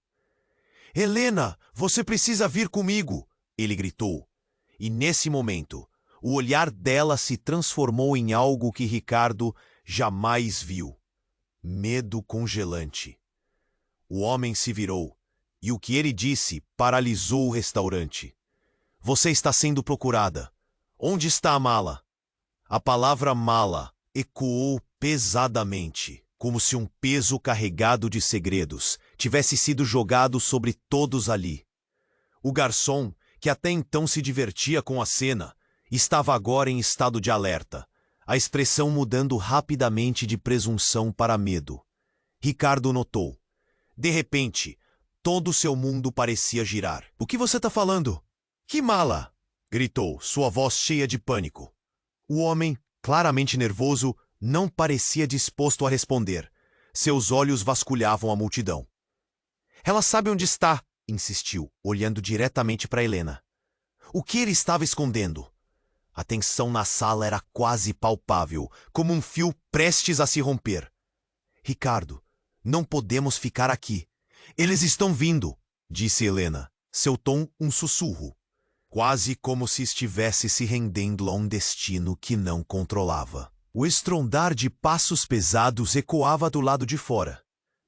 Speaker 1: Helena, você precisa vir comigo! Ele gritou. E nesse momento, o olhar dela se transformou em algo que Ricardo jamais viu. Medo congelante. O homem se virou, e o que ele disse paralisou o restaurante. Você está sendo procurada. Onde está a mala? A palavra mala ecoou pesadamente, como se um peso carregado de segredos tivesse sido jogado sobre todos ali. O garçom, que até então se divertia com a cena, estava agora em estado de alerta, a expressão mudando rapidamente de presunção para medo. Ricardo notou. De repente, todo o seu mundo parecia girar. O que você está falando? Que mala? Gritou, sua voz cheia de pânico. O homem, claramente nervoso, não parecia disposto a responder. Seus olhos vasculhavam a multidão. Ela sabe onde está, insistiu, olhando diretamente para Helena. O que ele estava escondendo? A tensão na sala era quase palpável, como um fio prestes a se romper. Ricardo, não podemos ficar aqui. Eles estão vindo, disse Helena, seu tom um sussurro, quase como se estivesse se rendendo a um destino que não controlava. O estrondar de passos pesados ecoava do lado de fora.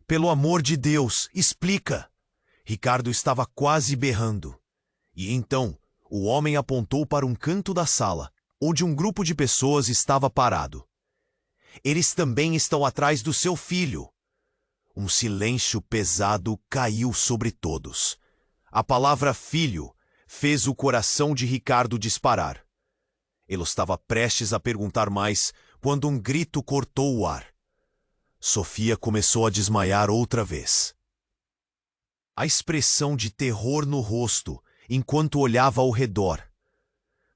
Speaker 1: Pelo amor de Deus, explica! Ricardo estava quase berrando. E então, o homem apontou para um canto da sala, onde um grupo de pessoas estava parado. Eles também estão atrás do seu filho. Um silêncio pesado caiu sobre todos. A palavra filho fez o coração de Ricardo disparar. Ele estava prestes a perguntar mais quando um grito cortou o ar. Sofia começou a desmaiar outra vez. A expressão de terror no rosto, enquanto olhava ao redor.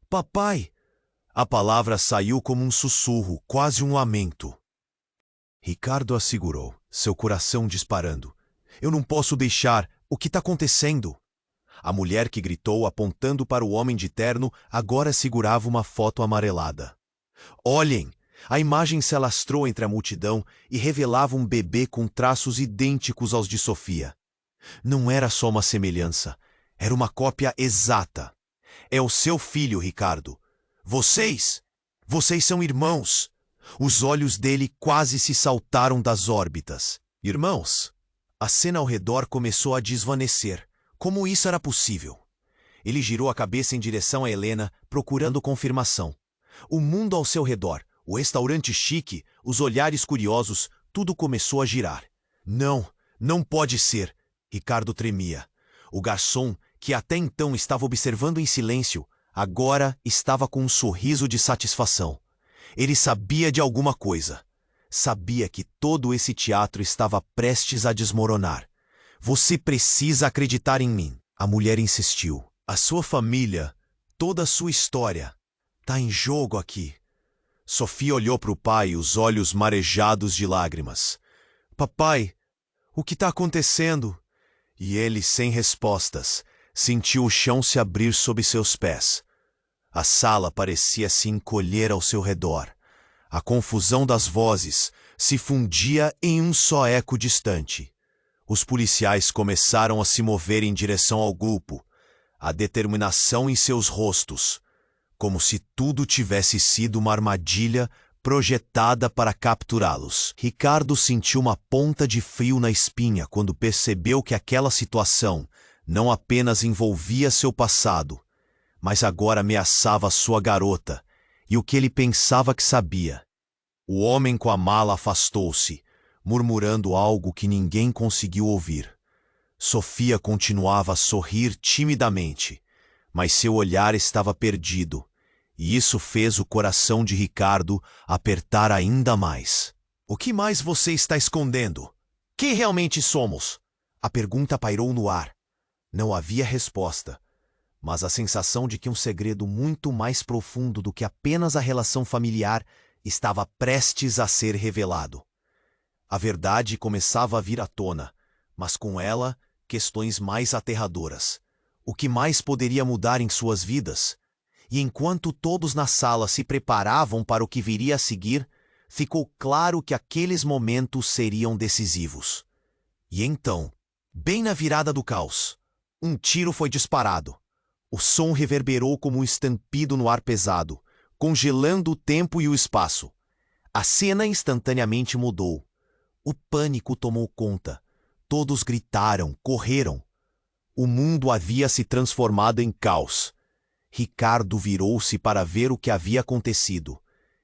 Speaker 1: Papai! A palavra saiu como um sussurro, quase um lamento. Ricardo a segurou, seu coração disparando. Eu não posso deixar. O que está acontecendo? A mulher que gritou, apontando para o homem de terno, agora segurava uma foto amarelada. Olhem! A imagem se alastrou entre a multidão e revelava um bebê com traços idênticos aos de Sofia. Não era só uma semelhança, era uma cópia exata. É o seu filho, Ricardo. Vocês são irmãos. Os olhos dele quase se saltaram das órbitas. Irmãos? A cena ao redor começou a desvanecer. Como isso era possível? Ele girou a cabeça em direção a Helena, procurando confirmação. O mundo ao seu redor, o restaurante chique, os olhares curiosos, tudo começou a girar. Não, não pode ser. Ricardo tremia. O garçom, que até então estava observando em silêncio, agora estava com um sorriso de satisfação. Ele sabia de alguma coisa. Sabia que todo esse teatro estava prestes a desmoronar. Você precisa acreditar em mim. A mulher insistiu. A sua família, toda a sua história, tá em jogo aqui. Sofia olhou para o pai, os olhos marejados de lágrimas. Papai, o que está acontecendo? E ele, sem respostas, sentiu o chão se abrir sob seus pés. A sala parecia se encolher ao seu redor. A confusão das vozes se fundia em um só eco distante. Os policiais começaram a se mover em direção ao grupo, a determinação em seus rostos, como se tudo tivesse sido uma armadilha projetada para capturá-los. Ricardo sentiu uma ponta de frio na espinha quando percebeu que aquela situação não apenas envolvia seu passado, mas agora ameaçava sua garota e o que ele pensava que sabia. O homem com a mala afastou-se, murmurando algo que ninguém conseguiu ouvir. Sofia continuava a sorrir timidamente, mas seu olhar estava perdido, e isso fez o coração de Ricardo apertar ainda mais. O que mais você está escondendo? Quem realmente somos? A pergunta pairou no ar. Não havia resposta, mas a sensação de que um segredo muito mais profundo do que apenas a relação familiar estava prestes a ser revelado. A verdade começava a vir à tona, mas com ela, questões mais aterradoras. O que mais poderia mudar em suas vidas? E enquanto todos na sala se preparavam para o que viria a seguir, ficou claro que aqueles momentos seriam decisivos. E então, bem na virada do caos, um tiro foi disparado. O som reverberou como um estampido no ar pesado, congelando o tempo e o espaço. A cena instantaneamente mudou. O pânico tomou conta. Todos gritaram, correram. O mundo havia se transformado em caos. Ricardo virou-se para ver o que havia acontecido,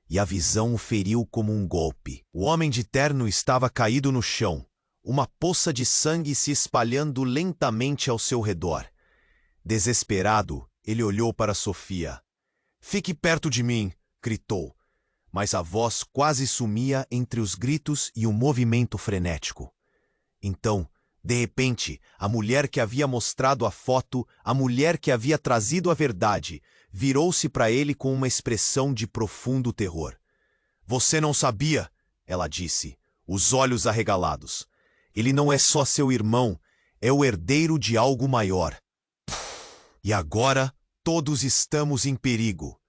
Speaker 1: e a visão o feriu como um golpe. O homem de terno estava caído no chão, uma poça de sangue se espalhando lentamente ao seu redor. Desesperado, ele olhou para Sofia. "Fique perto de mim!" gritou, mas a voz quase sumia entre os gritos e o movimento frenético. Então, de repente, a mulher que havia mostrado a foto, a mulher que havia trazido a verdade, virou-se para ele com uma expressão de profundo terror. "Você não sabia?" ela disse, os olhos arregalados. "Ele não é só seu irmão, é o herdeiro de algo maior. E agora, todos estamos em perigo."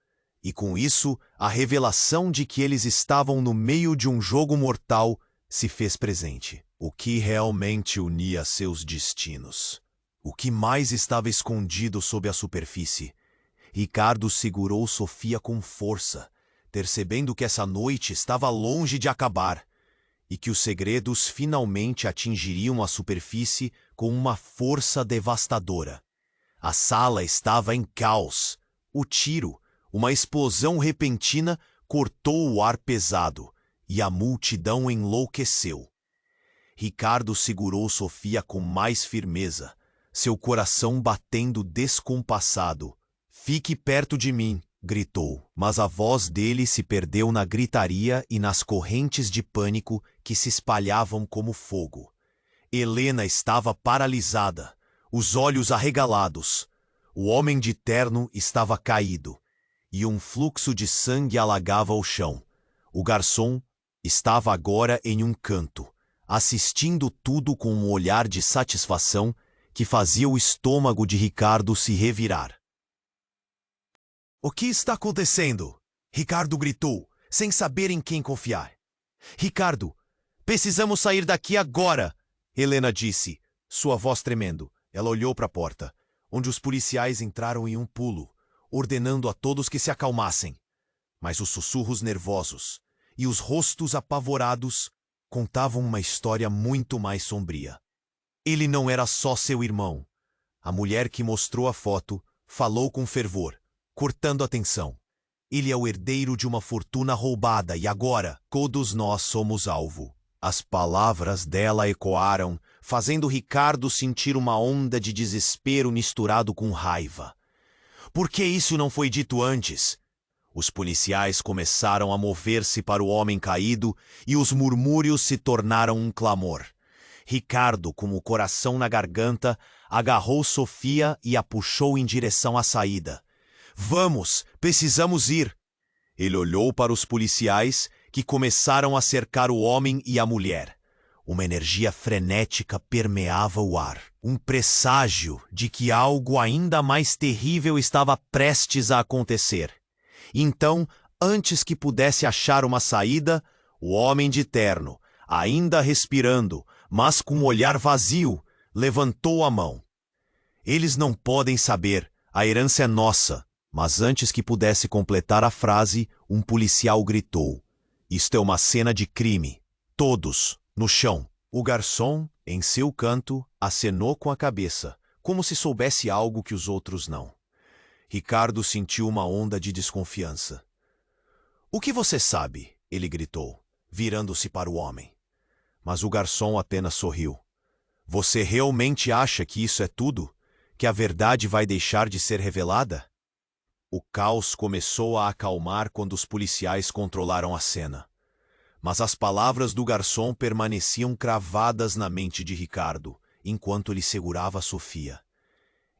Speaker 1: E com isso, a revelação de que eles estavam no meio de um jogo mortal se fez presente. O que realmente unia seus destinos? O que mais estava escondido sob a superfície? Ricardo segurou Sofia com força, percebendo que essa noite estava longe de acabar, e que os segredos finalmente atingiriam a superfície com uma força devastadora. A sala estava em caos. O tiro, uma explosão repentina, cortou o ar pesado, e a multidão enlouqueceu. Ricardo segurou Sofia com mais firmeza, seu coração batendo descompassado. "Fique perto de mim!" gritou, mas a voz dele se perdeu na gritaria e nas correntes de pânico que se espalhavam como fogo. Helena estava paralisada, os olhos arregalados. O homem de terno estava caído, e um fluxo de sangue alagava o chão. O garçom estava agora em um canto, assistindo tudo com um olhar de satisfação que fazia o estômago de Ricardo se revirar. "O que está acontecendo?" Ricardo gritou, sem saber em quem confiar. "Ricardo, precisamos sair daqui agora!" Helena disse, sua voz tremendo. Ela olhou para a porta, onde os policiais entraram em um pulo, ordenando a todos que se acalmassem. Mas os sussurros nervosos e os rostos apavorados contavam uma história muito mais sombria. Ele não era só seu irmão. A mulher que mostrou a foto falou com fervor, cortando a tensão. Ele é o herdeiro de uma fortuna roubada e agora todos nós somos alvo. As palavras dela ecoaram, fazendo Ricardo sentir uma onda de desespero misturado com raiva. Por que isso não foi dito antes? Os policiais começaram a mover-se para o homem caído e os murmúrios se tornaram um clamor. Ricardo, com o coração na garganta, agarrou Sofia e a puxou em direção à saída. Vamos, precisamos ir! Ele olhou para os policiais, que começaram a cercar o homem e a mulher. Uma energia frenética permeava o ar. Um presságio de que algo ainda mais terrível estava prestes a acontecer. Então, antes que pudesse achar uma saída, o homem de terno, ainda respirando, mas com um olhar vazio, levantou a mão. Eles não podem saber, a herança é nossa. Mas antes que pudesse completar a frase, um policial gritou. Isto é uma cena de crime. Todos, no chão. O garçom, em seu canto, acenou com a cabeça, como se soubesse algo que os outros não. Ricardo sentiu uma onda de desconfiança. O que você sabe? Ele gritou, virando-se para o homem. Mas o garçom apenas sorriu. Você realmente acha que isso é tudo? Que a verdade vai deixar de ser revelada? O caos começou a acalmar quando os policiais controlaram a cena. Mas as palavras do garçom permaneciam cravadas na mente de Ricardo, enquanto ele segurava Sofia.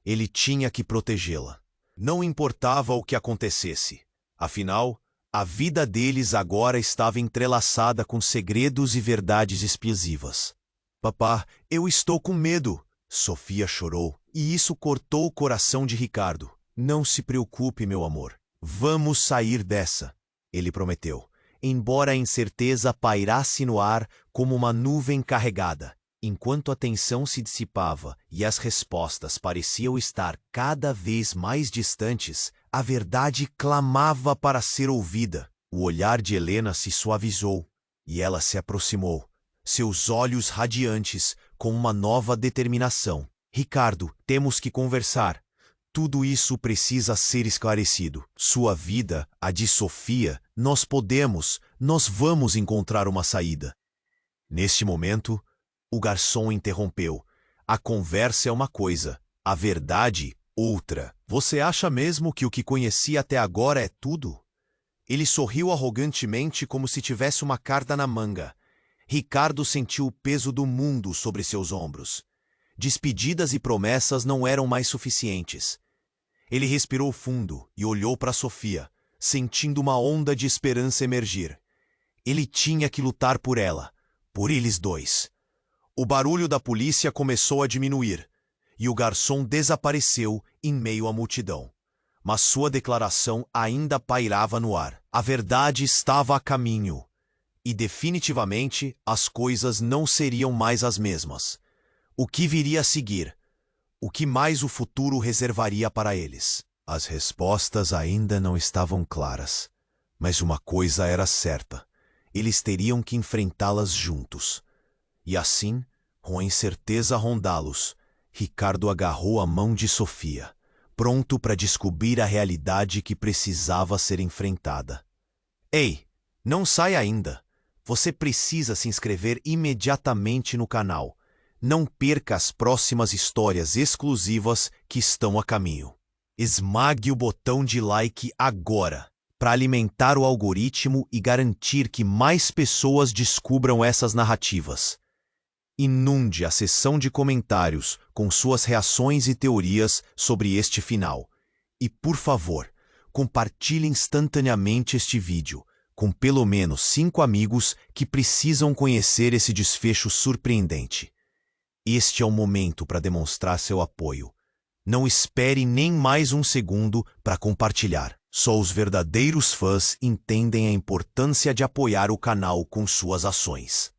Speaker 1: Ele tinha que protegê-la. Não importava o que acontecesse. Afinal, a vida deles agora estava entrelaçada com segredos e verdades explosivas. Papá, eu estou com medo, Sofia chorou, e isso cortou o coração de Ricardo. Não se preocupe, meu amor. Vamos sair dessa, ele prometeu, embora a incerteza pairasse no ar como uma nuvem carregada. Enquanto a tensão se dissipava e as respostas pareciam estar cada vez mais distantes, a verdade clamava para ser ouvida. O olhar de Helena se suavizou e ela se aproximou, seus olhos radiantes com uma nova determinação. Ricardo, temos que conversar. Tudo isso precisa ser esclarecido. Sua vida, a de Sofia, nós vamos encontrar uma saída. Neste momento, o garçom interrompeu. A conversa é uma coisa, a verdade, outra. Você acha mesmo que o que conheci até agora é tudo? Ele sorriu arrogantemente como se tivesse uma carta na manga. Ricardo sentiu o peso do mundo sobre seus ombros. Despedidas e promessas não eram mais suficientes. Ele respirou fundo e olhou para Sofia, sentindo uma onda de esperança emergir. Ele tinha que lutar por ela, por eles dois. O barulho da polícia começou a diminuir, e o garçom desapareceu em meio à multidão. Mas sua declaração ainda pairava no ar. A verdade estava a caminho, e definitivamente as coisas não seriam mais as mesmas. O que viria a seguir? O que mais o futuro reservaria para eles? As respostas ainda não estavam claras, mas uma coisa era certa. Eles teriam que enfrentá-las juntos. E assim, com a incerteza a rondá-los, Ricardo agarrou a mão de Sofia, pronto para descobrir a realidade que precisava ser enfrentada. Ei, não saia ainda! Você precisa se inscrever imediatamente no canal. Não perca as próximas histórias exclusivas que estão a caminho. Esmague o botão de like agora, para alimentar o algoritmo e garantir que mais pessoas descubram essas narrativas. Inunde a seção de comentários com suas reações e teorias sobre este final. E, por favor, compartilhe instantaneamente este vídeo com pelo menos 5 amigos que precisam conhecer esse desfecho surpreendente. Este é o momento para demonstrar seu apoio. Não espere nem mais um segundo para compartilhar. Só os verdadeiros fãs entendem a importância de apoiar o canal com suas ações.